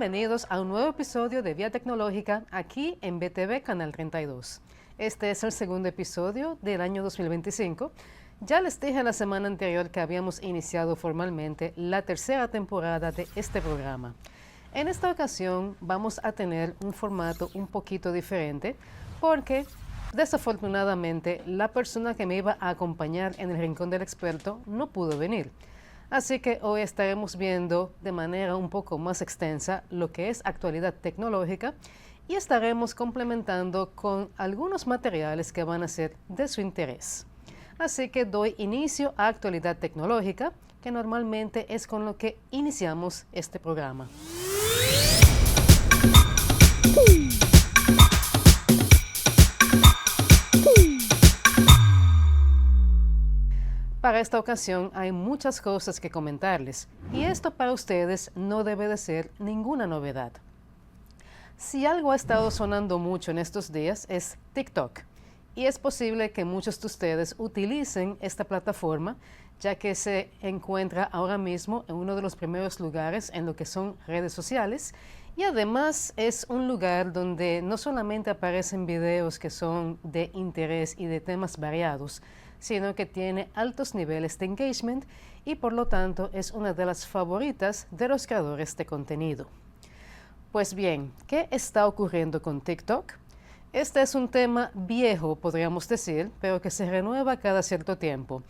Bienvenidos a un nuevo episodio de Vía Tecnológica aquí en BTV Canal 32. Este es el segundo episodio del año 2025. Ya les dije la semana anterior que habíamos iniciado formalmente la tercera temporada de este programa. En esta ocasión vamos a tener un formato un poquito diferente porque desafortunadamente la persona que me iba a acompañar en el Rincón del Experto no pudo venir. Así que hoy estaremos viendo de manera un poco más extensa lo que es actualidad tecnológica y estaremos complementando con algunos materiales que van a ser de su interés. Así que doy inicio a actualidad tecnológica, que normalmente es con lo que iniciamos este programa. Para esta ocasión hay muchas cosas que comentarles y esto para ustedes no debe de ser ninguna novedad. Si algo ha estado sonando mucho en estos días es TikTok y es posible que muchos de ustedes utilicen esta plataforma ya que se encuentra ahora mismo en uno de los primeros lugares en lo que son redes sociales y además es un lugar donde no solamente aparecen videos que son de interés y de temas variados, sino que tiene altos niveles de engagement y por lo tanto es una de las favoritas de los creadores de contenido. Pues bien, ¿qué está ocurriendo con TikTok? Este es un tema viejo, podríamos decir, pero que se renueva cada cierto tiempo.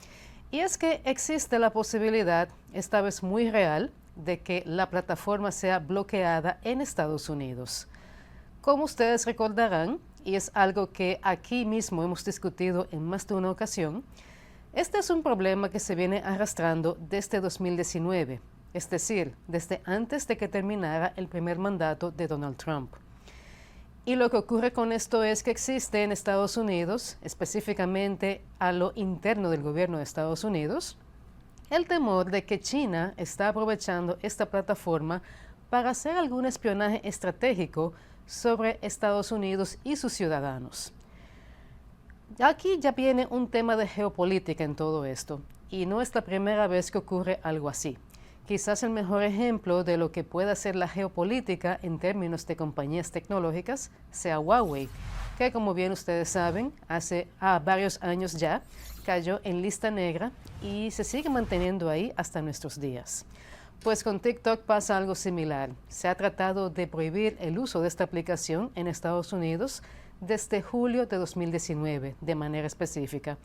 Y es que existe la posibilidad, esta vez muy real, de que la plataforma sea bloqueada en Estados Unidos. Como ustedes recordarán, y es algo que aquí mismo hemos discutido en más de una ocasión, este es un problema que se viene arrastrando desde 2019, es decir, desde antes de que terminara el primer mandato de Donald Trump. Y lo que ocurre con esto es que existe en Estados Unidos, específicamente a lo interno del gobierno de Estados Unidos, el temor de que China está aprovechando esta plataforma para hacer algún espionaje estratégico sobre Estados Unidos y sus ciudadanos. Aquí ya viene un tema de geopolítica en todo esto, y no es la primera vez que ocurre algo así. Quizás el mejor ejemplo de lo que puede hacer la geopolítica en términos de compañías tecnológicas sea Huawei, que como bien ustedes saben, hace varios años ya cayó en lista negra y se sigue manteniendo ahí hasta nuestros días. Pues con TikTok pasa algo similar. Se ha tratado de prohibir el uso de esta aplicación en Estados Unidos desde julio de 2019, de manera específica.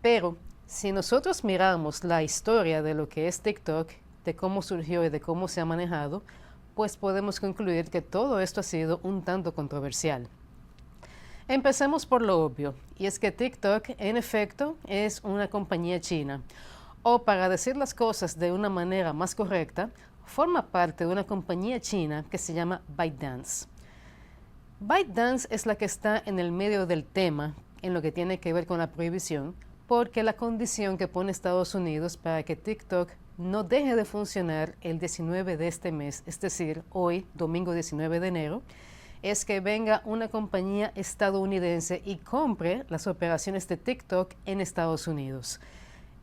Pero si nosotros miramos la historia de lo que es TikTok, de cómo surgió y de cómo se ha manejado, pues podemos concluir que todo esto ha sido un tanto controversial. Empecemos por lo obvio, y es que TikTok, en efecto, es una compañía china. O para decir las cosas de una manera más correcta, forma parte de una compañía china que se llama ByteDance. ByteDance es la que está en el medio del tema en lo que tiene que ver con la prohibición, porque la condición que pone Estados Unidos para que TikTok no deje de funcionar el 19 de este mes, es decir, hoy, domingo 19 de enero, es que venga una compañía estadounidense y compre las operaciones de TikTok en Estados Unidos.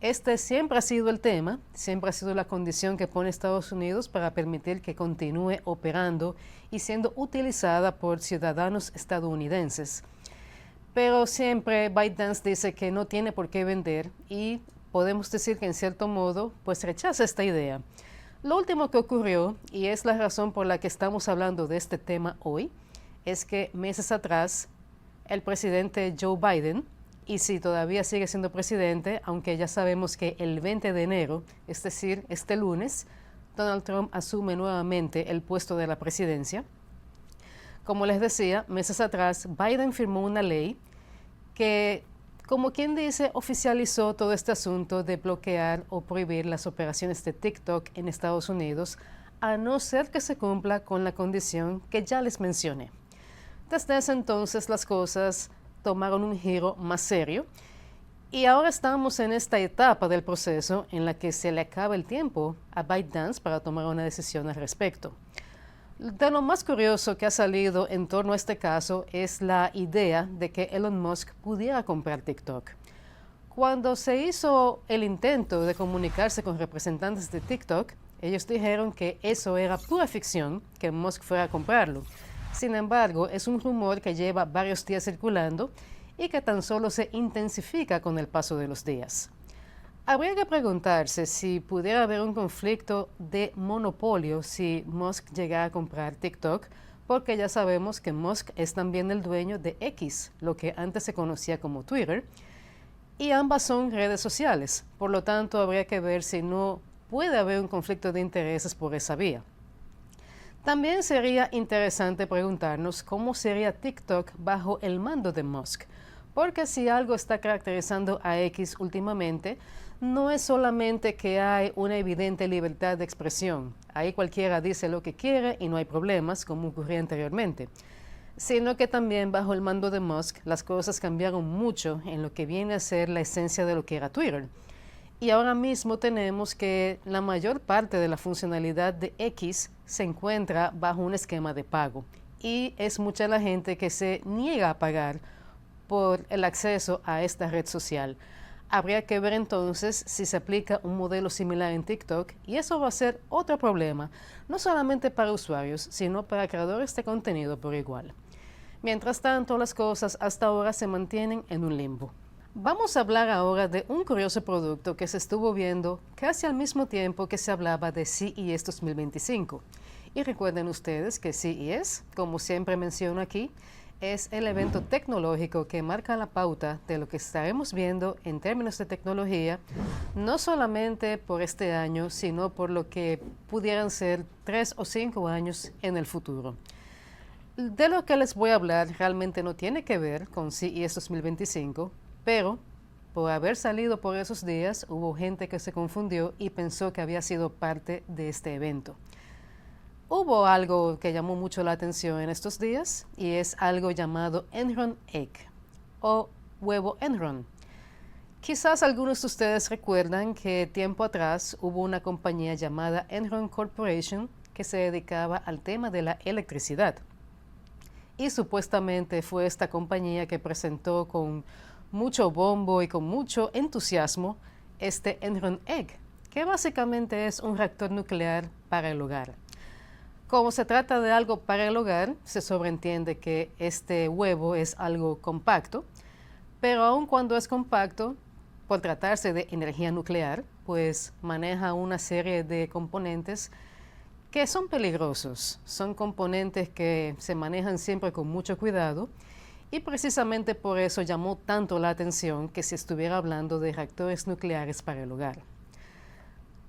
Este siempre ha sido el tema, siempre ha sido la condición que pone Estados Unidos para permitir que continúe operando y siendo utilizada por ciudadanos estadounidenses. Pero siempre ByteDance dice que no tiene por qué vender y podemos decir que en cierto modo pues rechaza esta idea. Lo último que ocurrió, y es la razón por la que estamos hablando de este tema hoy, es que meses atrás el presidente Joe Biden, y si todavía sigue siendo presidente, aunque ya sabemos que el 20 de enero, es decir, este lunes, Donald Trump asume nuevamente el puesto de la presidencia. Como les decía, meses atrás, Biden firmó una ley que, como quien dice, oficializó todo este asunto de bloquear o prohibir las operaciones de TikTok en Estados Unidos, a no ser que se cumpla con la condición que ya les mencioné. Desde ese entonces las cosas tomaron un giro más serio y ahora estamos en esta etapa del proceso en la que se le acaba el tiempo a ByteDance para tomar una decisión al respecto. De lo más curioso que ha salido en torno a este caso es la idea de que Elon Musk pudiera comprar TikTok. Cuando se hizo el intento de comunicarse con representantes de TikTok, Ellos dijeron que eso era pura ficción, que Musk fuera a comprarlo. Sin embargo, es un rumor que lleva varios días circulando y que tan solo se intensifica con el paso de los días. Habría que preguntarse si pudiera haber un conflicto de monopolio si Musk llegara a comprar TikTok, porque ya sabemos que Musk es también el dueño de X, lo que antes se conocía como Twitter, y ambas son redes sociales. Por lo tanto, habría que ver si no puede haber un conflicto de intereses por esa vía. También sería interesante preguntarnos cómo sería TikTok bajo el mando de Musk, porque si algo está caracterizando a X últimamente, no es solamente que hay una evidente libertad de expresión, ahí cualquiera dice lo que quiere y no hay problemas, como ocurría anteriormente, sino que también bajo el mando de Musk las cosas cambiaron mucho en lo que viene a ser la esencia de lo que era Twitter. Y ahora mismo tenemos que la mayor parte de la funcionalidad de X se encuentra bajo un esquema de pago, y es mucha la gente que se niega a pagar por el acceso a esta red social. Habría que ver entonces si se aplica un modelo similar en TikTok, y eso va a ser otro problema, no solamente para usuarios, sino para creadores de contenido por igual. Mientras tanto, las cosas hasta ahora se mantienen en un limbo. Vamos a hablar ahora de un curioso producto que se estuvo viendo casi al mismo tiempo que se hablaba de CES 2025. Y recuerden ustedes que CES, como siempre menciono aquí, es el evento tecnológico que marca la pauta de lo que estaremos viendo en términos de tecnología, no solamente por este año, sino por lo que pudieran ser 3 o 5 años en el futuro. De lo que les voy a hablar realmente no tiene que ver con CES 2025, pero por haber salido por esos días hubo gente que se confundió y pensó que había sido parte de este evento. Hubo algo que llamó mucho la atención en estos días y es algo llamado Enron Egg o huevo Enron. Quizás algunos de ustedes recuerdan que tiempo atrás hubo una compañía llamada Enron Corporation que se dedicaba al tema de la electricidad. Y supuestamente fue esta compañía que presentó con mucho bombo y con mucho entusiasmo este Enron Egg, que básicamente es un reactor nuclear para el hogar. Como se trata de algo para el hogar, se sobreentiende que este huevo es algo compacto, pero aun cuando es compacto, por tratarse de energía nuclear, pues maneja una serie de componentes que son peligrosos. Son componentes que se manejan siempre con mucho cuidado y precisamente por eso llamó tanto la atención que se estuviera hablando de reactores nucleares para el hogar.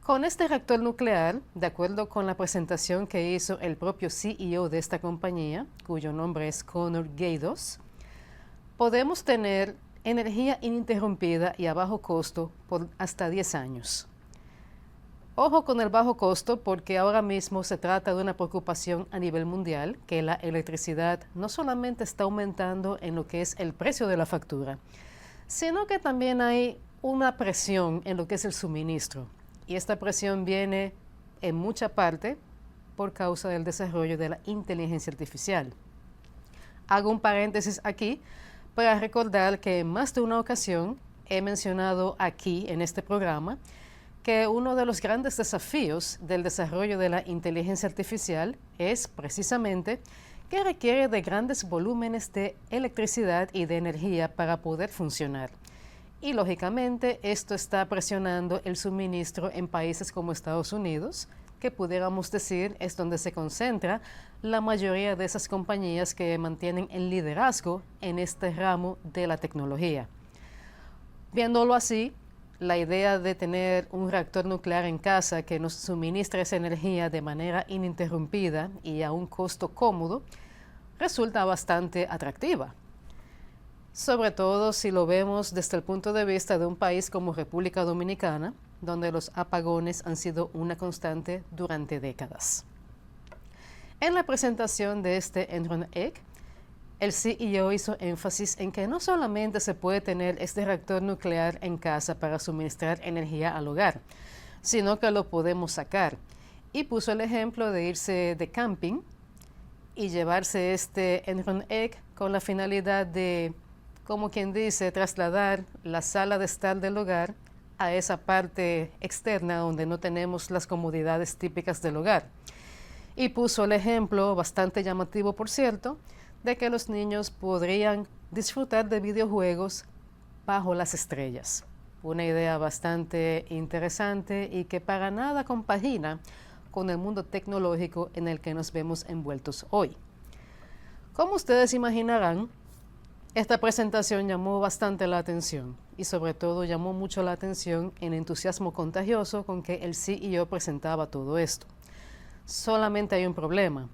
Con este reactor nuclear, de acuerdo con la presentación que hizo el propio CEO de esta compañía, cuyo nombre es Connor Gaydos, podemos tener energía ininterrumpida y a bajo costo por hasta 10 años. Ojo con el bajo costo porque ahora mismo se trata de una preocupación a nivel mundial, que la electricidad no solamente está aumentando en lo que es el precio de la factura, sino que también hay una presión en lo que es el suministro. Y esta presión viene en mucha parte por causa del desarrollo de la inteligencia artificial. Hago un paréntesis aquí para recordar que en más de una ocasión he mencionado aquí en este programa que uno de los grandes desafíos del desarrollo de la inteligencia artificial es precisamente que requiere de grandes volúmenes de electricidad y de energía para poder funcionar. Y lógicamente esto está presionando el suministro en países como Estados Unidos, que pudiéramos decir es donde se concentra la mayoría de esas compañías que mantienen el liderazgo en este ramo de la tecnología. Viéndolo así, la idea de tener un reactor nuclear en casa que nos suministre esa energía de manera ininterrumpida y a un costo cómodo resulta bastante atractiva. Sobre todo si lo vemos desde el punto de vista de un país como República Dominicana, donde los apagones han sido una constante durante décadas. En la presentación de este Enron Egg, el CEO hizo énfasis en que no solamente se puede tener este reactor nuclear en casa para suministrar energía al hogar, sino que lo podemos sacar. Y puso el ejemplo de irse de camping y llevarse este Enron Egg con la finalidad de, como quien dice, trasladar la sala de estar del hogar a esa parte externa donde no tenemos las comodidades típicas del hogar. Y puso el ejemplo, bastante llamativo por cierto, de que los niños podrían disfrutar de videojuegos bajo las estrellas. Una idea bastante interesante y que para nada compagina con el mundo tecnológico en el que nos vemos envueltos hoy. Como ustedes imaginarán, esta presentación llamó bastante la atención y sobre todo llamó mucho la atención el entusiasmo contagioso con que el CEO presentaba todo esto. Solamente hay un problema.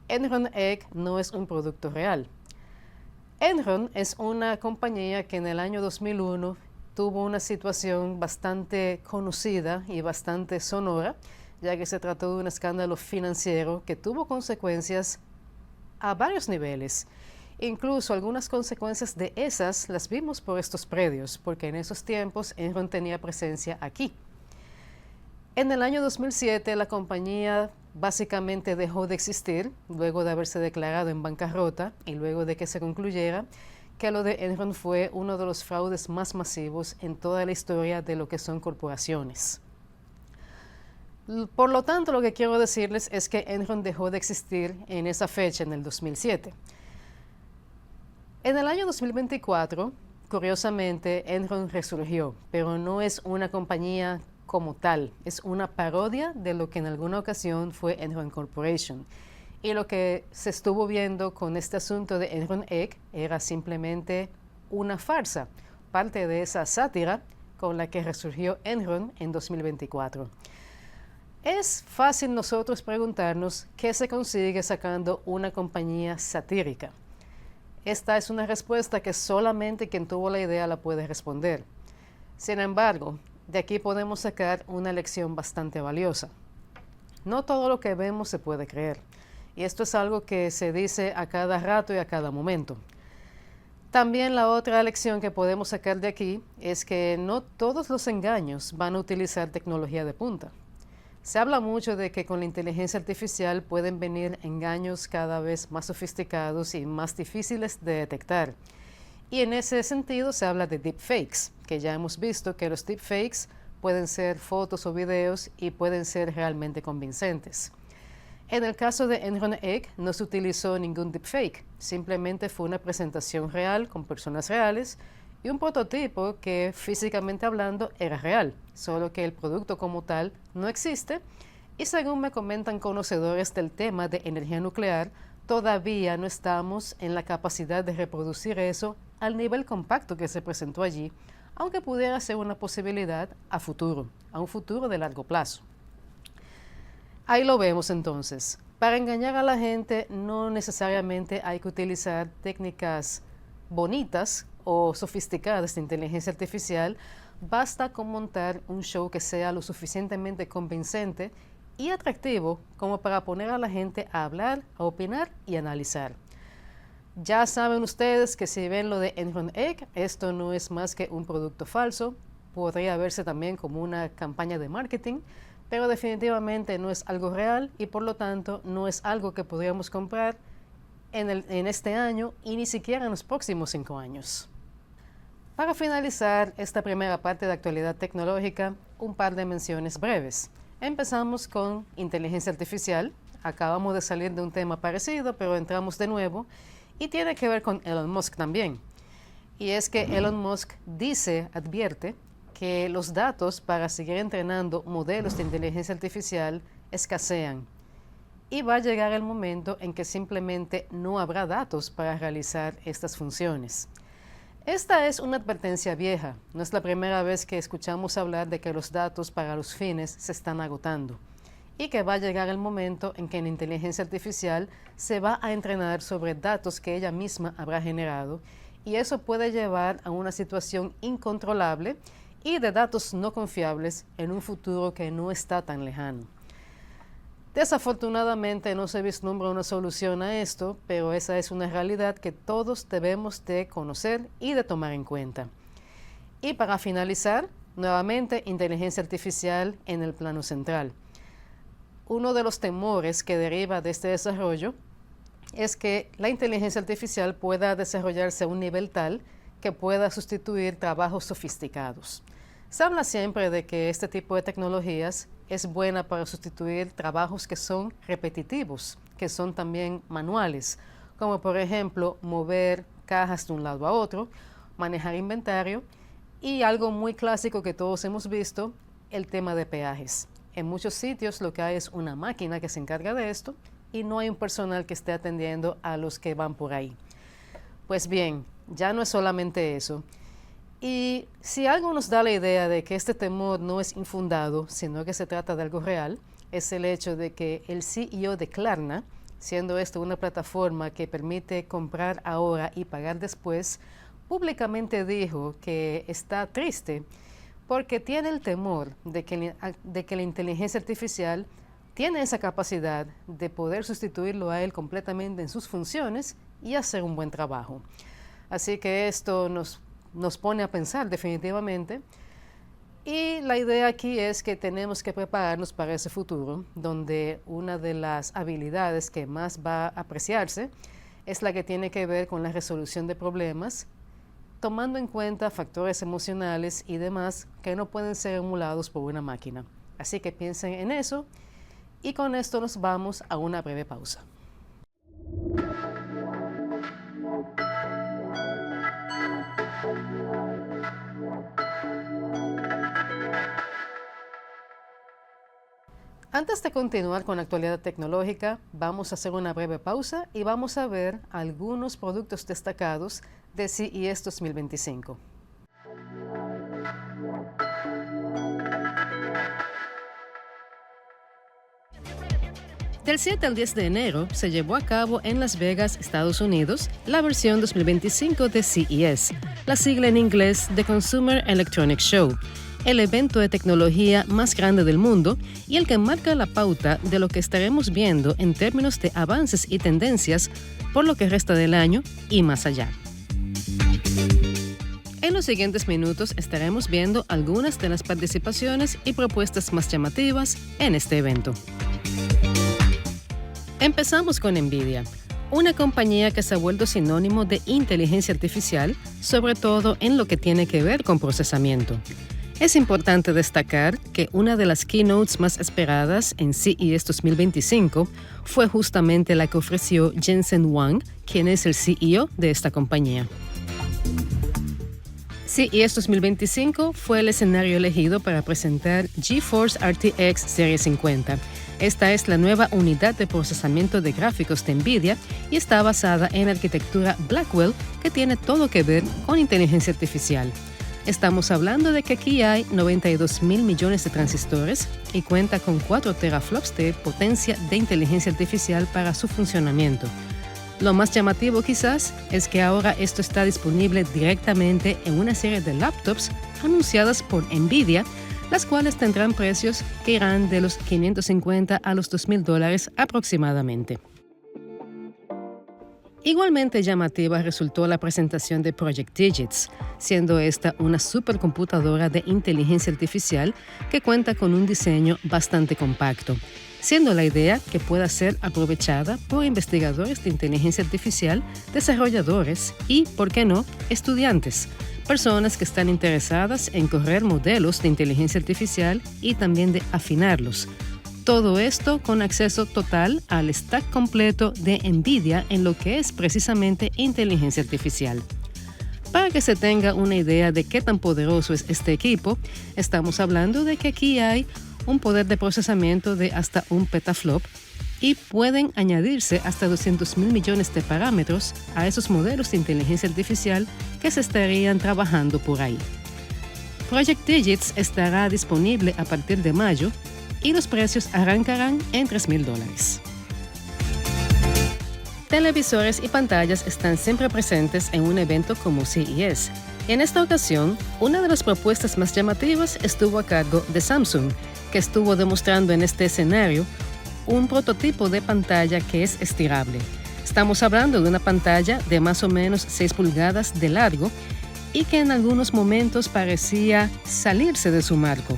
Enron Egg no es un producto real. Enron es una compañía que en el año 2001 tuvo una situación bastante conocida y bastante sonora, ya que se trató de un escándalo financiero que tuvo consecuencias a varios niveles. Incluso algunas consecuencias de esas las vimos por estos predios, porque en esos tiempos Enron tenía presencia aquí. En el año 2007 la compañía básicamente dejó de existir, luego de haberse declarado en bancarrota y luego de que se concluyera que lo de Enron fue uno de los fraudes más masivos en toda la historia de lo que son corporaciones. Por lo tanto, lo que quiero decirles es que Enron dejó de existir en esa fecha, en el 2007. En el año 2024, curiosamente, Enron resurgió, pero no es una compañía como tal, es una parodia de lo que en alguna ocasión fue Enron Corporation. Y lo que se estuvo viendo con este asunto de Enron Egg era simplemente una farsa, parte de esa sátira con la que resurgió Enron en 2024. Es fácil nosotros preguntarnos qué se consigue sacando una compañía satírica. Esta es una respuesta que solamente quien tuvo la idea la puede responder. Sin embargo, de aquí podemos sacar una lección bastante valiosa. No todo lo que vemos se puede creer. Y esto es algo que se dice a cada rato y a cada momento. También la otra lección que podemos sacar de aquí es que no todos los engaños van a utilizar tecnología de punta. Se habla mucho de que con la inteligencia artificial pueden venir engaños cada vez más sofisticados y más difíciles de detectar. Y en ese sentido se habla de deepfakes, que ya hemos visto que los deepfakes pueden ser fotos o videos y pueden ser realmente convincentes. En el caso de Enron Egg no se utilizó ningún deepfake, simplemente fue una presentación real con personas reales y un prototipo que físicamente hablando era real, solo que el producto como tal no existe y según me comentan conocedores del tema de energía nuclear, todavía no estamos en la capacidad de reproducir eso al nivel compacto que se presentó allí, aunque pudiera ser una posibilidad a futuro, a un futuro de largo plazo. Ahí lo vemos entonces. Para engañar a la gente no necesariamente hay que utilizar técnicas bonitas o sofisticadas de inteligencia artificial, basta con montar un show que sea lo suficientemente convincente y atractivo como para poner a la gente a hablar, a opinar y analizar. Ya saben ustedes que si ven lo de Enron Egg, esto no es más que un producto falso, podría verse también como una campaña de marketing, pero definitivamente no es algo real y por lo tanto no es algo que podríamos comprar en este año y ni siquiera en los próximos 5 años. Para finalizar esta primera parte de actualidad tecnológica, un par de menciones breves. Empezamos con inteligencia artificial. Acabamos de salir de un tema parecido, pero entramos de nuevo y tiene que ver con Elon Musk también. Y es que Elon Musk advierte que los datos para seguir entrenando modelos de inteligencia artificial escasean. Y va a llegar el momento en que simplemente no habrá datos para realizar estas funciones. Esta es una advertencia vieja. No es la primera vez que escuchamos hablar de que los datos para los fines se están agotando y que va a llegar el momento en que la inteligencia artificial se va a entrenar sobre datos que ella misma habrá generado y eso puede llevar a una situación incontrolable y de datos no confiables en un futuro que no está tan lejano. Desafortunadamente no se vislumbra una solución a esto, pero esa es una realidad que todos debemos de conocer y de tomar en cuenta. Y para finalizar, nuevamente, inteligencia artificial en el plano central. Uno de los temores que deriva de este desarrollo es que la inteligencia artificial pueda desarrollarse a un nivel tal que pueda sustituir trabajos sofisticados. Se habla siempre de que este tipo de tecnologías es buena para sustituir trabajos que son repetitivos, que son también manuales, como por ejemplo mover cajas de un lado a otro, manejar inventario y algo muy clásico que todos hemos visto, el tema de peajes. En muchos sitios lo que hay es una máquina que se encarga de esto y no hay un personal que esté atendiendo a los que van por ahí. Pues bien, ya no es solamente eso. Y si algo nos da la idea de que este temor no es infundado, sino que se trata de algo real, es el hecho de que el CEO de Klarna, siendo esto una plataforma que permite comprar ahora y pagar después, públicamente dijo que está triste porque tiene el temor de que la inteligencia artificial tiene esa capacidad de poder sustituirlo a él completamente en sus funciones y hacer un buen trabajo. Así que esto nos pone a pensar definitivamente. Y la idea aquí es que tenemos que prepararnos para ese futuro, donde una de las habilidades que más va a apreciarse es la que tiene que ver con la resolución de problemas, tomando en cuenta factores emocionales y demás que no pueden ser emulados por una máquina. Así que piensen en eso y con esto nos vamos a una breve pausa. Antes de continuar con la actualidad tecnológica, vamos a hacer una breve pausa y vamos a ver algunos productos destacados de CES 2025. Del 7 al 10 de enero se llevó a cabo en Las Vegas, Estados Unidos, la versión 2025 de CES, la sigla en inglés The Consumer Electronics Show, el evento de tecnología más grande del mundo y el que marca la pauta de lo que estaremos viendo en términos de avances y tendencias por lo que resta del año y más allá. En los siguientes minutos estaremos viendo algunas de las participaciones y propuestas más llamativas en este evento. Empezamos con NVIDIA, una compañía que se ha vuelto sinónimo de inteligencia artificial, sobre todo en lo que tiene que ver con procesamiento. Es importante destacar que una de las keynotes más esperadas en CES 2025 fue justamente la que ofreció Jensen Huang, quien es el CEO de esta compañía. CES 2025 fue el escenario elegido para presentar GeForce RTX Series 50. Esta es la nueva unidad de procesamiento de gráficos de NVIDIA y está basada en la arquitectura Blackwell, que tiene todo que ver con inteligencia artificial. Estamos hablando de que aquí hay 92.000 millones de transistores y cuenta con 4 teraflops de potencia de inteligencia artificial para su funcionamiento. Lo más llamativo quizás es que ahora esto está disponible directamente en una serie de laptops anunciadas por NVIDIA, las cuales tendrán precios que irán de los $550 a los $2,000 aproximadamente. Igualmente llamativa resultó la presentación de Project Digits, siendo esta una supercomputadora de inteligencia artificial que cuenta con un diseño bastante compacto, siendo la idea que pueda ser aprovechada por investigadores de inteligencia artificial, desarrolladores y, por qué no, estudiantes, personas que están interesadas en correr modelos de inteligencia artificial y también de afinarlos. Todo esto con acceso total al stack completo de NVIDIA en lo que es precisamente inteligencia artificial. Para que se tenga una idea de qué tan poderoso es este equipo, estamos hablando de que aquí hay un poder de procesamiento de hasta 1 petaflop y pueden añadirse hasta 200.000 millones de parámetros a esos modelos de inteligencia artificial que se estarían trabajando por ahí. Project Digits estará disponible a partir de mayo y los precios arrancarán en $3,000. Televisores y pantallas están siempre presentes en un evento como CES. En esta ocasión, una de las propuestas más llamativas estuvo a cargo de Samsung, que estuvo demostrando en este escenario un prototipo de pantalla que es estirable. Estamos hablando de una pantalla de más o menos 6 pulgadas de largo y que en algunos momentos parecía salirse de su marco.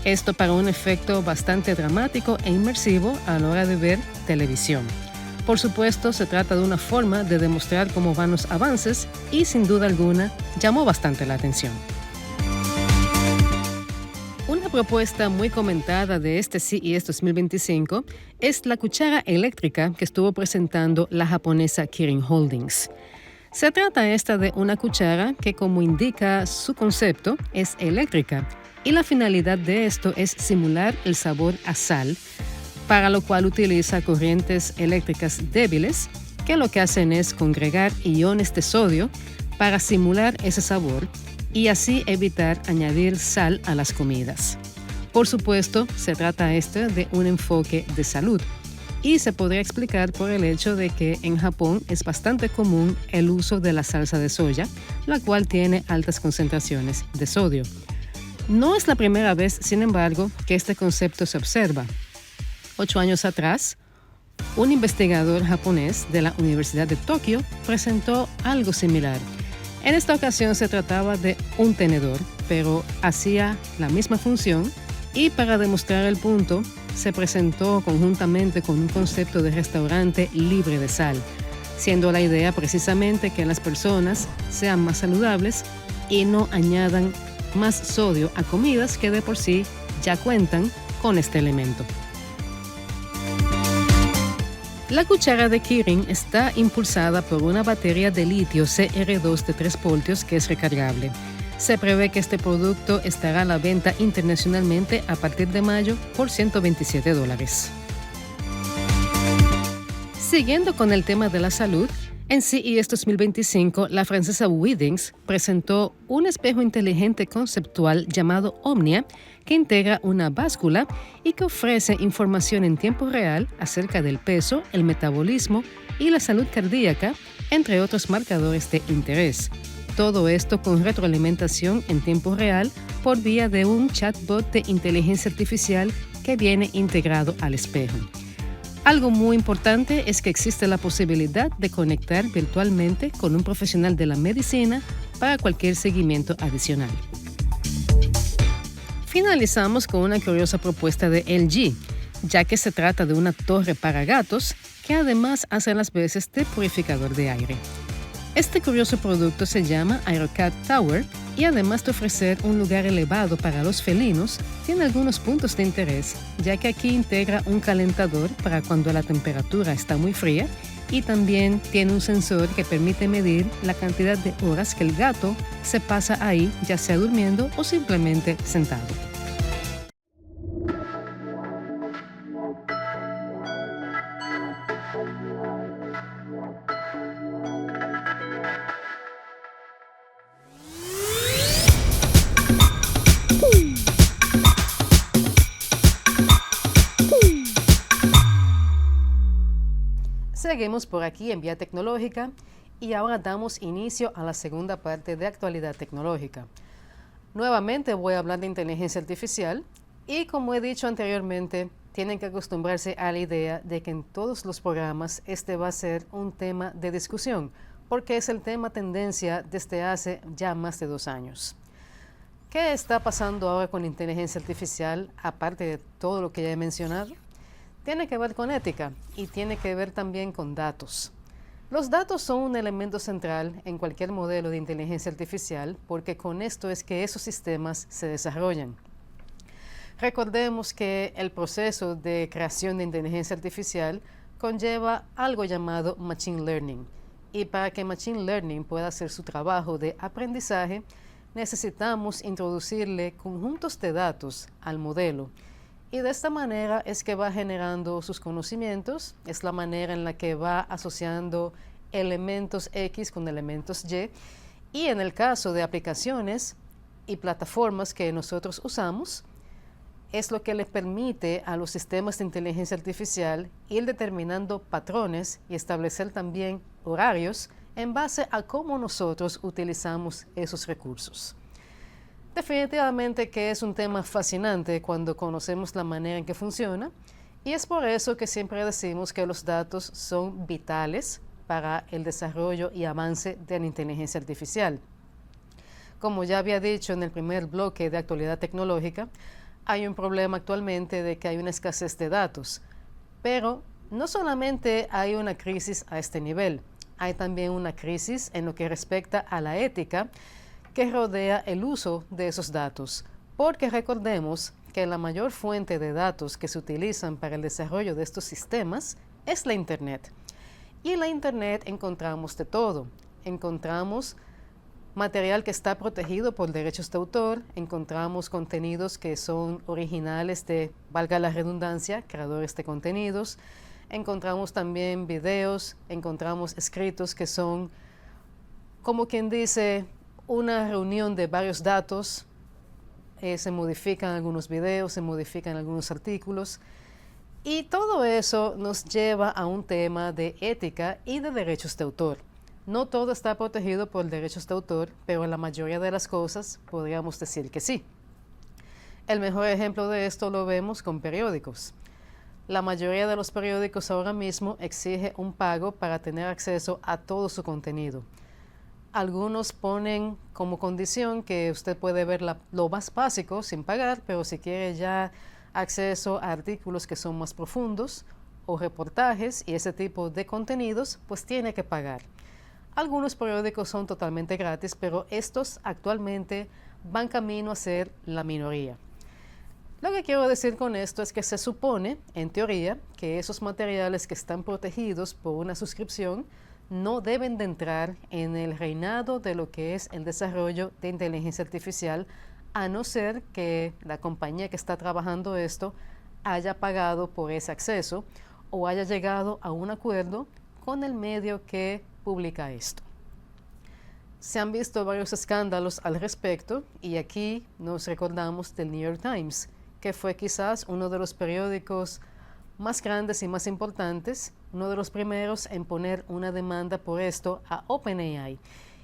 Esto para un efecto bastante dramático e inmersivo a la hora de ver televisión. Por supuesto, se trata de una forma de demostrar cómo van los avances y, sin duda alguna, llamó bastante la atención. Una propuesta muy comentada de este CES 2025 es la cuchara eléctrica que estuvo presentando la japonesa Kirin Holdings. Se trata de una cuchara que, como indica su concepto, es eléctrica y la finalidad de esto es simular el sabor a sal, para lo cual utiliza corrientes eléctricas débiles que lo que hacen es congregar iones de sodio para simular ese sabor y así evitar añadir sal a las comidas. Por supuesto, se trata de un enfoque de salud y se podría explicar por el hecho de que en Japón es bastante común el uso de la salsa de soya, la cual tiene altas concentraciones de sodio. No es la primera vez, sin embargo, que este concepto se observa. 8 años atrás, un investigador japonés de la Universidad de Tokio presentó algo similar. En esta ocasión se trataba de un tenedor, pero hacía la misma función y para demostrar el punto se presentó conjuntamente con un concepto de restaurante libre de sal, siendo la idea precisamente que las personas sean más saludables y no añadan más sodio a comidas que de por sí ya cuentan con este elemento. La cuchara de Kirin está impulsada por una batería de litio CR2 de 3 voltios que es recargable. Se prevé que este producto estará a la venta internacionalmente a partir de mayo por $127. Siguiendo con el tema de la salud, en CES 2025, la francesa Withings presentó un espejo inteligente conceptual llamado Omnia, que integra una báscula y que ofrece información en tiempo real acerca del peso, el metabolismo y la salud cardíaca, entre otros marcadores de interés. Todo esto con retroalimentación en tiempo real por vía de un chatbot de inteligencia artificial que viene integrado al espejo. Algo muy importante es que existe la posibilidad de conectar virtualmente con un profesional de la medicina para cualquier seguimiento adicional. Finalizamos con una curiosa propuesta de LG, ya que se trata de una torre para gatos que además hace las veces de purificador de aire. Este curioso producto se llama AeroCat Tower y además de ofrecer un lugar elevado para los felinos, tiene algunos puntos de interés, ya que aquí integra un calentador para cuando la temperatura está muy fría y también tiene un sensor que permite medir la cantidad de horas que el gato se pasa ahí, ya sea durmiendo o simplemente sentado. Seguimos por aquí en Vía Tecnológica y ahora damos inicio a la segunda parte de Actualidad Tecnológica. Nuevamente voy a hablar de inteligencia artificial y, como he dicho anteriormente, tienen que acostumbrarse a la idea de que en todos los programas este va a ser un tema de discusión, porque es el tema tendencia desde hace ya más de 2 años. ¿Qué está pasando ahora con la inteligencia artificial, aparte de todo lo que ya he mencionado? Tiene que ver con ética y tiene que ver también con datos. Los datos son un elemento central en cualquier modelo de inteligencia artificial porque con esto es que esos sistemas se desarrollan. Recordemos que el proceso de creación de inteligencia artificial conlleva algo llamado Machine Learning. Y para que Machine Learning pueda hacer su trabajo de aprendizaje, necesitamos introducirle conjuntos de datos al modelo. Y de esta manera es que va generando sus conocimientos, es la manera en la que va asociando elementos X con elementos Y. Y en el caso de aplicaciones y plataformas que nosotros usamos, es lo que le permite a los sistemas de inteligencia artificial ir determinando patrones y establecer también horarios en base a cómo nosotros utilizamos esos recursos. Definitivamente que es un tema fascinante cuando conocemos la manera en que funciona y es por eso que siempre decimos que los datos son vitales para el desarrollo y avance de la inteligencia artificial. Como ya había dicho en el primer bloque de Actualidad Tecnológica, hay un problema actualmente de que hay una escasez de datos, pero no solamente hay una crisis a este nivel, hay también una crisis en lo que respecta a la ética que rodea el uso de esos datos, porque recordemos que la mayor fuente de datos que se utilizan para el desarrollo de estos sistemas es la Internet. Y en la Internet encontramos de todo. Encontramos material que está protegido por derechos de autor, encontramos contenidos que son originales de, valga la redundancia, creadores de contenidos, encontramos también videos, encontramos escritos que son, como quien dice, una reunión de varios datos, se modifican algunos videos, se modifican algunos artículos, y todo eso nos lleva a un tema de ética y de derechos de autor. No todo está protegido por derechos de autor, pero en la mayoría de las cosas podríamos decir que sí. El mejor ejemplo de esto lo vemos con periódicos. La mayoría de los periódicos ahora mismo exige un pago para tener acceso a todo su contenido. Algunos ponen como condición que usted puede ver lo más básico sin pagar, pero si quiere ya acceso a artículos que son más profundos o reportajes y ese tipo de contenidos, pues tiene que pagar. Algunos periódicos son totalmente gratis, pero estos actualmente van camino a ser la minoría. Lo que quiero decir con esto es que se supone, en teoría, que esos materiales que están protegidos por una suscripción no deben de entrar en el reinado de lo que es el desarrollo de inteligencia artificial, a no ser que la compañía que está trabajando esto haya pagado por ese acceso o haya llegado a un acuerdo con el medio que publica esto. Se han visto varios escándalos al respecto y aquí nos recordamos del New York Times, que fue quizás uno de los periódicos más grandes y más importantes, uno de los primeros en poner una demanda por esto a OpenAI.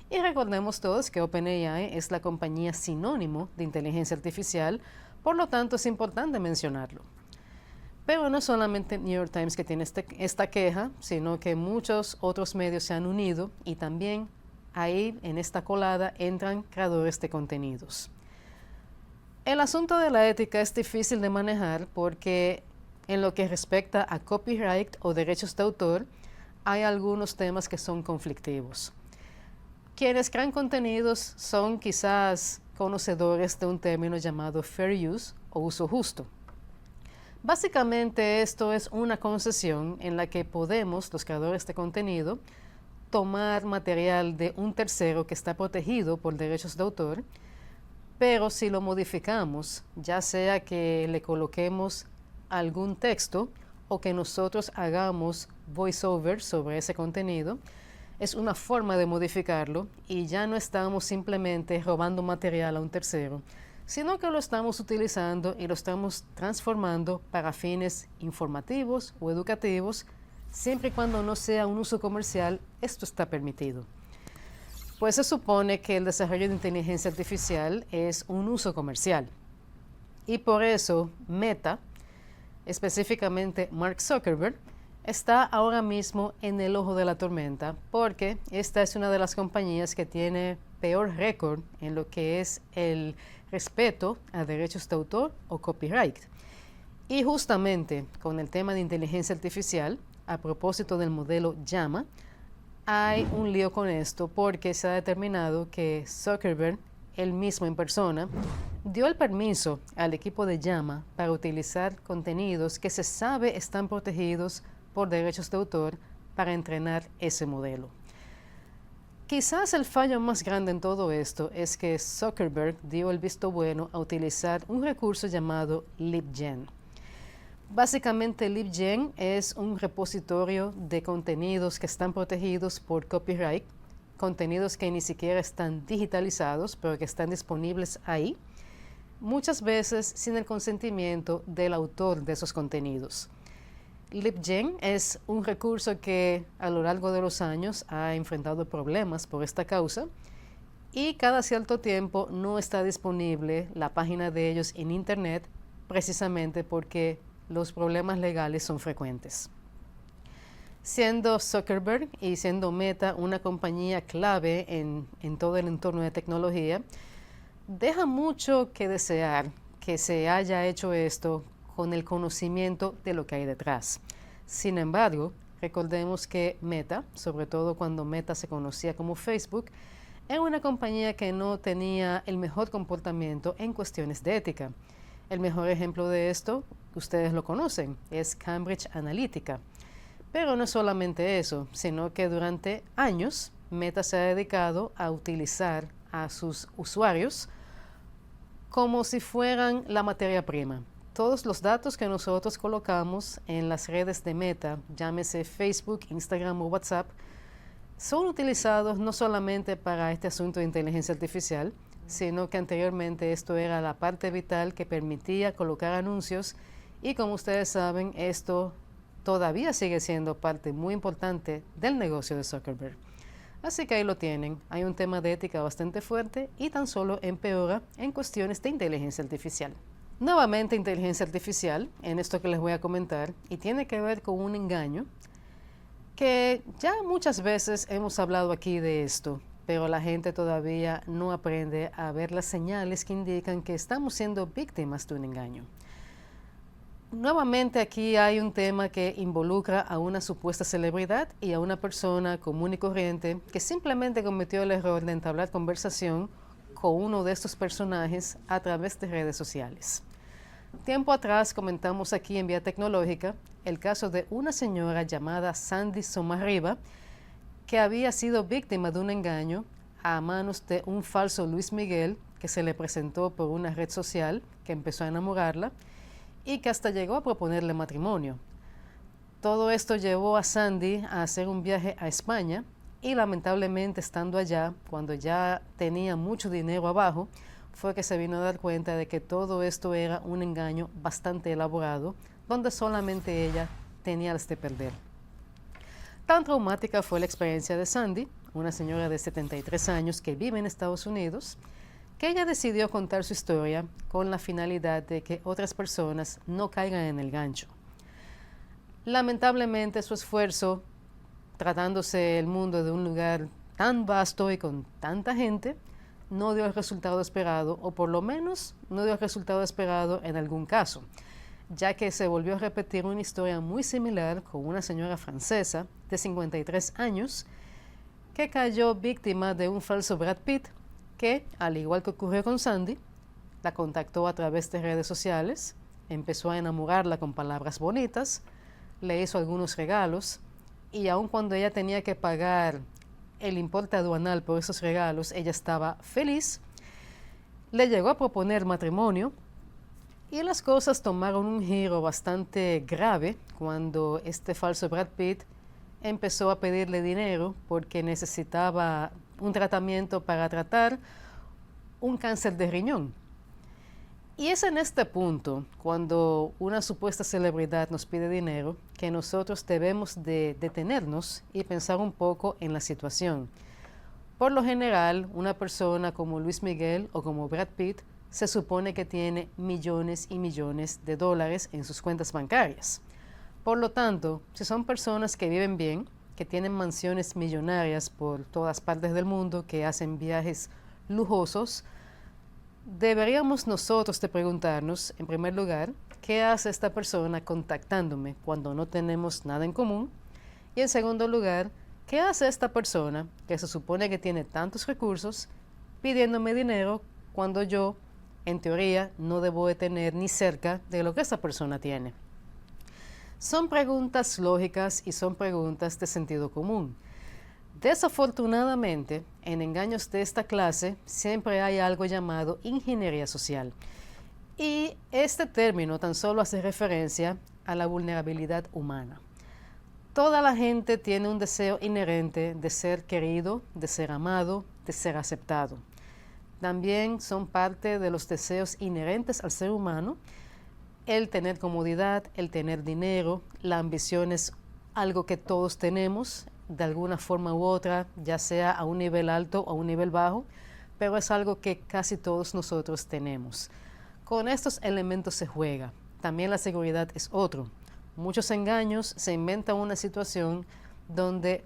Y recordemos todos que OpenAI es la compañía sinónimo de inteligencia artificial, por lo tanto es importante mencionarlo. Pero no solamente New York Times que tiene esta queja, sino que muchos otros medios se han unido y también ahí en esta colada entran creadores de contenidos. El asunto de la ética es difícil de manejar porque en lo que respecta a copyright o derechos de autor, hay algunos temas que son conflictivos. Quienes crean contenidos son quizás conocedores de un término llamado fair use o uso justo. Básicamente esto es una concesión en la que podemos, los creadores de contenido, tomar material de un tercero que está protegido por derechos de autor, pero si lo modificamos, ya sea que le coloquemos algún texto o que nosotros hagamos voiceover sobre ese contenido, es una forma de modificarlo y ya no estamos simplemente robando material a un tercero, sino que lo estamos utilizando y lo estamos transformando para fines informativos o educativos, siempre y cuando no sea un uso comercial, esto está permitido. Pues se supone que el desarrollo de inteligencia artificial es un uso comercial. Y por eso Meta, específicamente Mark Zuckerberg, está ahora mismo en el ojo de la tormenta porque esta es una de las compañías que tiene peor récord en lo que es el respeto a derechos de autor o copyright. Y justamente con el tema de inteligencia artificial, a propósito del modelo Llama, hay un lío con esto porque se ha determinado que Zuckerberg, él mismo en persona, dio el permiso al equipo de Llama para utilizar contenidos que se sabe están protegidos por derechos de autor para entrenar ese modelo. Quizás el fallo más grande en todo esto es que Zuckerberg dio el visto bueno a utilizar un recurso llamado LibGen. Básicamente LibGen es un repositorio de contenidos que están protegidos por copyright, contenidos que ni siquiera están digitalizados, pero que están disponibles ahí, muchas veces sin el consentimiento del autor de esos contenidos. LibGen es un recurso que a lo largo de los años ha enfrentado problemas por esta causa y cada cierto tiempo no está disponible la página de ellos en internet precisamente porque los problemas legales son frecuentes. Siendo Zuckerberg y siendo Meta una compañía clave en todo el entorno de tecnología, deja mucho que desear que se haya hecho esto con el conocimiento de lo que hay detrás. Sin embargo, recordemos que Meta, sobre todo cuando Meta se conocía como Facebook, era una compañía que no tenía el mejor comportamiento en cuestiones de ética. El mejor ejemplo de esto, ustedes lo conocen, es Cambridge Analytica. Pero no es solamente eso, sino que durante años Meta se ha dedicado a utilizar a sus usuarios como si fueran la materia prima. Todos los datos que nosotros colocamos en las redes de Meta, llámese Facebook, Instagram o WhatsApp, son utilizados no solamente para este asunto de inteligencia artificial, sino que anteriormente esto era la parte vital que permitía colocar anuncios y, como ustedes saben, esto todavía sigue siendo parte muy importante del negocio de Zuckerberg. Así que ahí lo tienen, hay un tema de ética bastante fuerte y tan solo empeora en cuestiones de inteligencia artificial. Nuevamente inteligencia artificial, en esto que les voy a comentar, y tiene que ver con un engaño que ya muchas veces hemos hablado aquí de esto, pero la gente todavía no aprende a ver las señales que indican que estamos siendo víctimas de un engaño. Nuevamente aquí hay un tema que involucra a una supuesta celebridad y a una persona común y corriente que simplemente cometió el error de entablar conversación con uno de estos personajes a través de redes sociales. Tiempo atrás comentamos aquí en Vía Tecnológica el caso de una señora llamada Sandy Somarriba que había sido víctima de un engaño a manos de un falso Luis Miguel que se le presentó por una red social que empezó a enamorarla y que hasta llegó a proponerle matrimonio. Todo esto llevó a Sandy a hacer un viaje a España y lamentablemente estando allá, cuando ya tenía mucho dinero abajo, fue que se vino a dar cuenta de que todo esto era un engaño bastante elaborado, donde solamente ella tenía las de perder. Tan traumática fue la experiencia de Sandy, una señora de 73 años que vive en Estados Unidos, que ella decidió contar su historia con la finalidad de que otras personas no caigan en el gancho. Lamentablemente su esfuerzo, tratándose el mundo de un lugar tan vasto y con tanta gente, no dio el resultado esperado, o por lo menos no dio el resultado esperado en algún caso, ya que se volvió a repetir una historia muy similar con una señora francesa de 53 años que cayó víctima de un falso Brad Pitt que, al igual que ocurrió con Sandy, la contactó a través de redes sociales, empezó a enamorarla con palabras bonitas, le hizo algunos regalos y aun cuando ella tenía que pagar el importe aduanal por esos regalos, ella estaba feliz, le llegó a proponer matrimonio y las cosas tomaron un giro bastante grave cuando este falso Brad Pitt empezó a pedirle dinero porque necesitaba un tratamiento para tratar un cáncer de riñón. Y es en este punto, cuando una supuesta celebridad nos pide dinero, que nosotros debemos de detenernos y pensar un poco en la situación. Por lo general, una persona como Luis Miguel o como Brad Pitt se supone que tiene millones y millones de dólares en sus cuentas bancarias. Por lo tanto, si son personas que viven bien, que tienen mansiones millonarias por todas partes del mundo, que hacen viajes lujosos, deberíamos nosotros de preguntarnos, en primer lugar, ¿qué hace esta persona contactándome cuando no tenemos nada en común? Y en segundo lugar, ¿qué hace esta persona que se supone que tiene tantos recursos pidiéndome dinero cuando yo, en teoría, no debo de tener ni cerca de lo que esta persona tiene? Son preguntas lógicas y son preguntas de sentido común. Desafortunadamente, en engaños de esta clase siempre hay algo llamado ingeniería social. Y este término tan solo hace referencia a la vulnerabilidad humana. Toda la gente tiene un deseo inherente de ser querido, de ser amado, de ser aceptado. También son parte de los deseos inherentes al ser humano el tener comodidad, el tener dinero. La ambición es algo que todos tenemos de alguna forma u otra, ya sea a un nivel alto o a un nivel bajo, pero es algo que casi todos nosotros tenemos. Con estos elementos se juega. También la seguridad es otro. Muchos engaños se inventan una situación donde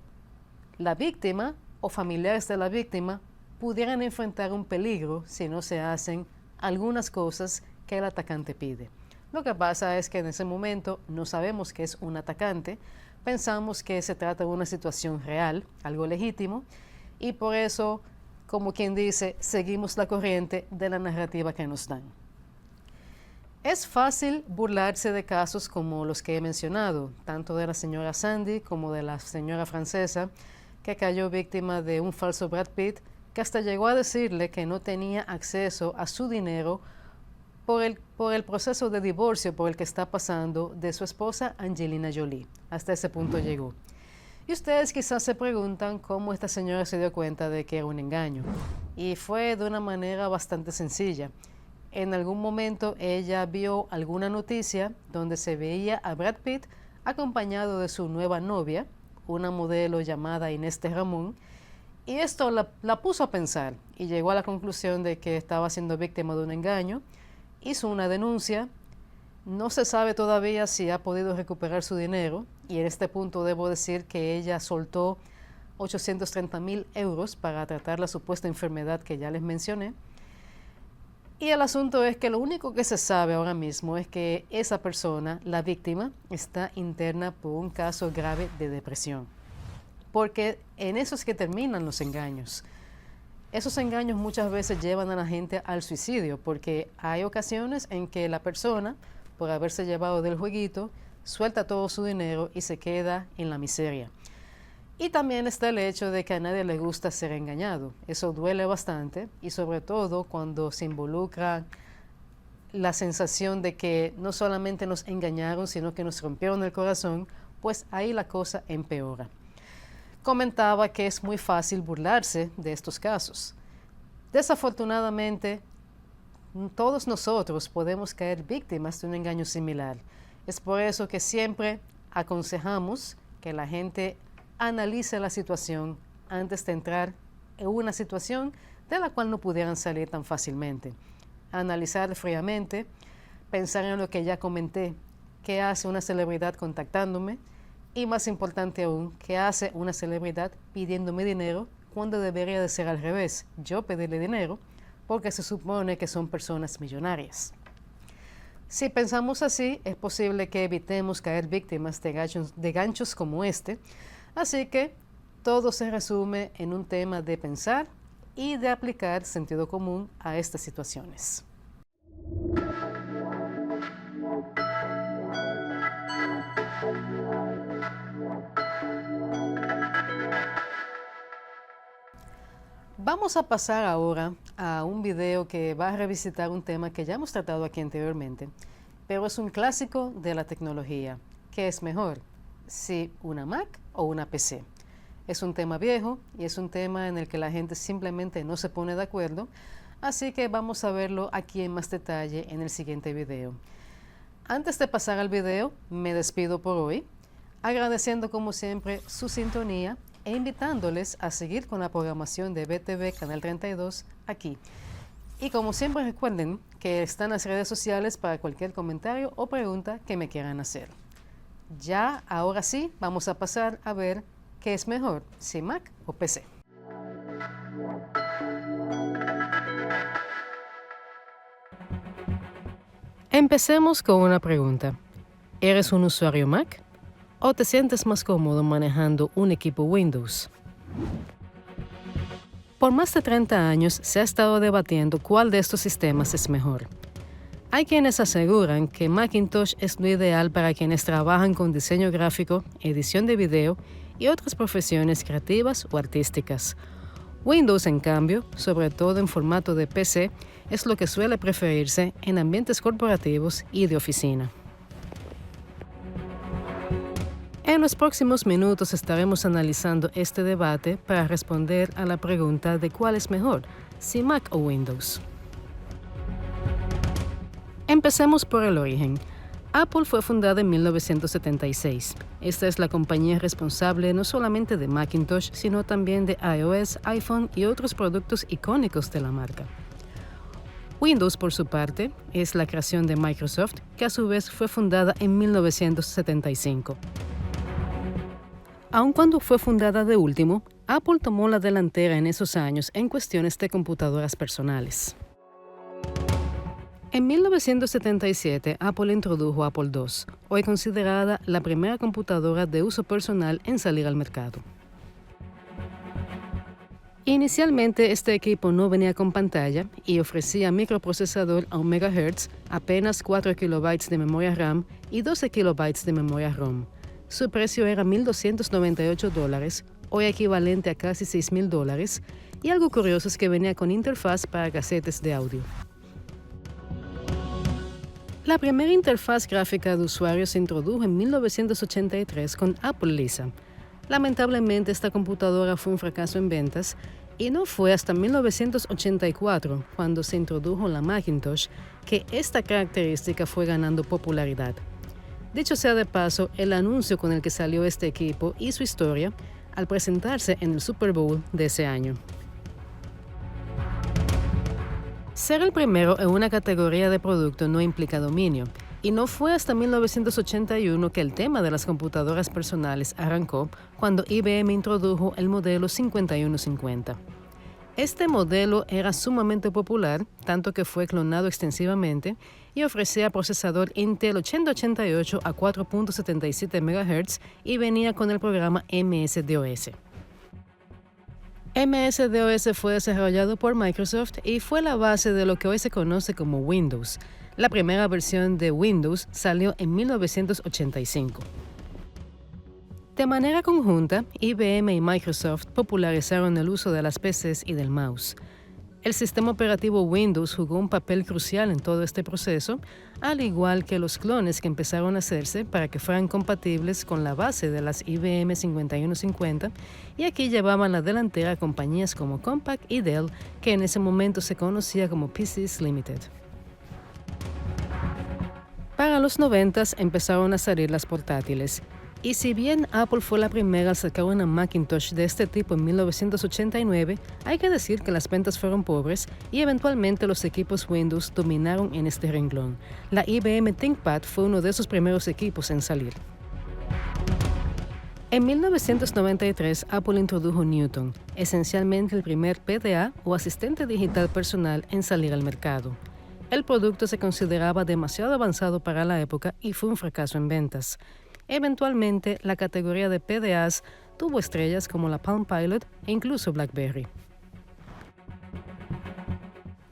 la víctima o familiares de la víctima pudieran enfrentar un peligro si no se hacen algunas cosas que el atacante pide. Lo que pasa es que en ese momento no sabemos que es un atacante, pensamos que se trata de una situación real, algo legítimo, y por eso, como quien dice, seguimos la corriente de la narrativa que nos dan. Es fácil burlarse de casos como los que he mencionado, tanto de la señora Sandy como de la señora francesa, que cayó víctima de un falso Brad Pitt, que hasta llegó a decirle que no tenía acceso a su dinero por el proceso de divorcio por el que está pasando de su esposa Angelina Jolie. Hasta ese punto llegó. Y ustedes quizás se preguntan cómo esta señora se dio cuenta de que era un engaño. Y fue de una manera bastante sencilla. En algún momento ella vio alguna noticia donde se veía a Brad Pitt acompañado de su nueva novia, una modelo llamada Inés de Ramón, y esto la puso a pensar y llegó a la conclusión de que estaba siendo víctima de un engaño. Hizo una denuncia. No se sabe todavía si ha podido recuperar su dinero, y en este punto debo decir que ella soltó 830,000 euros para tratar la supuesta enfermedad que ya les mencioné. Y el asunto es que lo único que se sabe ahora mismo es que esa persona, la víctima, está interna por un caso grave de depresión. Porque en eso es que terminan los engaños. Esos engaños muchas veces llevan a la gente al suicidio, porque hay ocasiones en que la persona, por haberse llevado del jueguito, suelta todo su dinero y se queda en la miseria. Y también está el hecho de que a nadie le gusta ser engañado. Eso duele bastante, y sobre todo cuando se involucra la sensación de que no solamente nos engañaron, sino que nos rompieron el corazón, pues ahí la cosa empeora. Comentaba que es muy fácil burlarse de estos casos. Desafortunadamente, todos nosotros podemos caer víctimas de un engaño similar. Es por eso que siempre aconsejamos que la gente analice la situación antes de entrar en una situación de la cual no pudieran salir tan fácilmente. Analizar fríamente, pensar en lo que ya comenté, qué hace una celebridad contactándome, y más importante aún, qué hace una celebridad pidiéndome dinero cuando debería de ser al revés, yo pedirle dinero, porque se supone que son personas millonarias. Si pensamos así, es posible que evitemos caer víctimas de ganchos como este. Así que todo se resume en un tema de pensar y de aplicar sentido común a estas situaciones. Vamos a pasar ahora a un video que va a revisitar un tema que ya hemos tratado aquí anteriormente, pero es un clásico de la tecnología. ¿Qué es mejor? ¿Si una Mac o una PC? Es un tema viejo y es un tema en el que la gente simplemente no se pone de acuerdo, así que vamos a verlo aquí en más detalle en el siguiente video. Antes de pasar al video, me despido por hoy, agradeciendo como siempre su sintonía e invitándoles a seguir con la programación de BTV Canal 32 aquí. Y como siempre recuerden que están las redes sociales para cualquier comentario o pregunta que me quieran hacer. Ya, ahora sí, vamos a pasar a ver qué es mejor, si Mac o PC. Empecemos con una pregunta. ¿Eres un usuario Mac o te sientes más cómodo manejando un equipo Windows? Por más de 30 años se ha estado debatiendo cuál de estos sistemas es mejor. Hay quienes aseguran que Macintosh es lo ideal para quienes trabajan con diseño gráfico, edición de video y otras profesiones creativas o artísticas. Windows, en cambio, sobre todo en formato de PC, es lo que suele preferirse en ambientes corporativos y de oficina. En los próximos minutos estaremos analizando este debate para responder a la pregunta de cuál es mejor, si Mac o Windows. Empecemos por el origen. Apple fue fundada en 1976. Esta es la compañía responsable no solamente de Macintosh, sino también de iOS, iPhone y otros productos icónicos de la marca. Windows, por su parte, es la creación de Microsoft, que a su vez fue fundada en 1975. Aun cuando fue fundada de último, Apple tomó la delantera en esos años en cuestiones de computadoras personales. En 1977, Apple introdujo Apple II, hoy considerada la primera computadora de uso personal en salir al mercado. Inicialmente este equipo no venía con pantalla y ofrecía microprocesador a 1 MHz, apenas 4 KB de memoria RAM y 12 KB de memoria ROM. Su precio era $1.298, hoy equivalente a casi $6.000, y algo curioso es que venía con interfaz para casetes de audio. La primera interfaz gráfica de usuario se introdujo en 1983 con Apple Lisa. Lamentablemente esta computadora fue un fracaso en ventas y no fue hasta 1984, cuando se introdujo la Macintosh, que esta característica fue ganando popularidad. Dicho sea de paso, el anuncio con el que salió este equipo y su historia al presentarse en el Super Bowl de ese año. Ser el primero en una categoría de producto no implica dominio, y no fue hasta 1981 que el tema de las computadoras personales arrancó cuando IBM introdujo el modelo 5150. Este modelo era sumamente popular, tanto que fue clonado extensivamente y ofrecía procesador Intel 8088 a 4.77 MHz y venía con el programa MS-DOS. MS-DOS fue desarrollado por Microsoft y fue la base de lo que hoy se conoce como Windows. La primera versión de Windows salió en 1985. De manera conjunta, IBM y Microsoft popularizaron el uso de las PCs y del mouse. El sistema operativo Windows jugó un papel crucial en todo este proceso, al igual que los clones que empezaron a hacerse para que fueran compatibles con la base de las IBM 5150, y aquí llevaban la delantera compañías como Compaq y Dell, que en ese momento se conocía como PCs Limited. Para los 90 empezaron a salir las portátiles. Y si bien Apple fue la primera a sacar una Macintosh de este tipo en 1989, hay que decir que las ventas fueron pobres y eventualmente los equipos Windows dominaron en este renglón. La IBM ThinkPad fue uno de esos primeros equipos en salir. En 1993, Apple introdujo Newton, esencialmente el primer PDA o asistente digital personal en salir al mercado. El producto se consideraba demasiado avanzado para la época y fue un fracaso en ventas. Eventualmente, la categoría de PDAs tuvo estrellas como la Palm Pilot e incluso BlackBerry.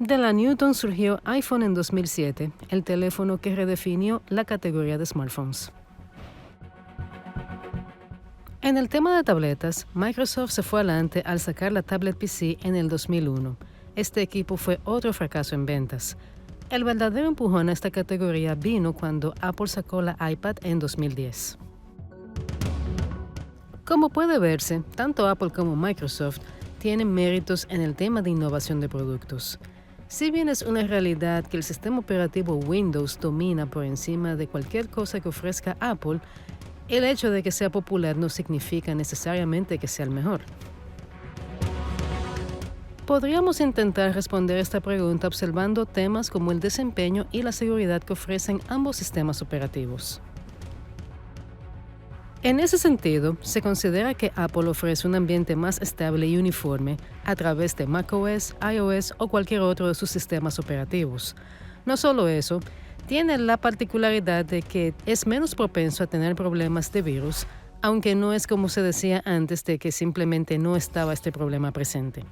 De la Newton surgió iPhone en 2007, el teléfono que redefinió la categoría de smartphones. En el tema de tabletas, Microsoft se fue adelante al sacar la Tablet PC en el 2001. Este equipo fue otro fracaso en ventas. El verdadero empujón a esta categoría vino cuando Apple sacó la iPad en 2010. Como puede verse, tanto Apple como Microsoft tienen méritos en el tema de innovación de productos. Si bien es una realidad que el sistema operativo Windows domina por encima de cualquier cosa que ofrezca Apple, el hecho de que sea popular no significa necesariamente que sea el mejor. Podríamos intentar responder esta pregunta observando temas como el desempeño y la seguridad que ofrecen ambos sistemas operativos. En ese sentido, se considera que Apple ofrece un ambiente más estable y uniforme a través de macOS, iOS o cualquier otro de sus sistemas operativos. No solo eso, tiene la particularidad de que es menos propenso a tener problemas de virus, aunque no es como se decía antes de que simplemente no estaba este problema presente.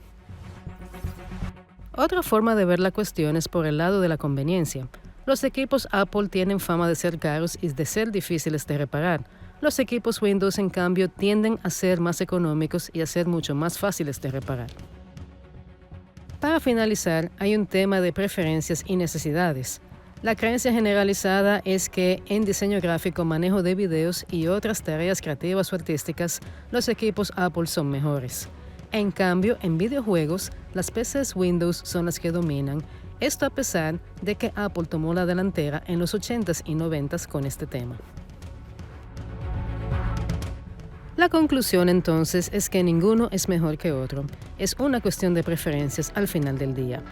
Otra forma de ver la cuestión es por el lado de la conveniencia. Los equipos Apple tienen fama de ser caros y de ser difíciles de reparar. Los equipos Windows, en cambio, tienden a ser más económicos y a ser mucho más fáciles de reparar. Para finalizar, hay un tema de preferencias y necesidades. La creencia generalizada es que en diseño gráfico, manejo de videos y otras tareas creativas o artísticas, los equipos Apple son mejores. En cambio, en videojuegos, las PCs Windows son las que dominan, esto a pesar de que Apple tomó la delantera en los 80s y 90s con este tema. La conclusión entonces es que ninguno es mejor que otro. Es una cuestión de preferencias al final del día.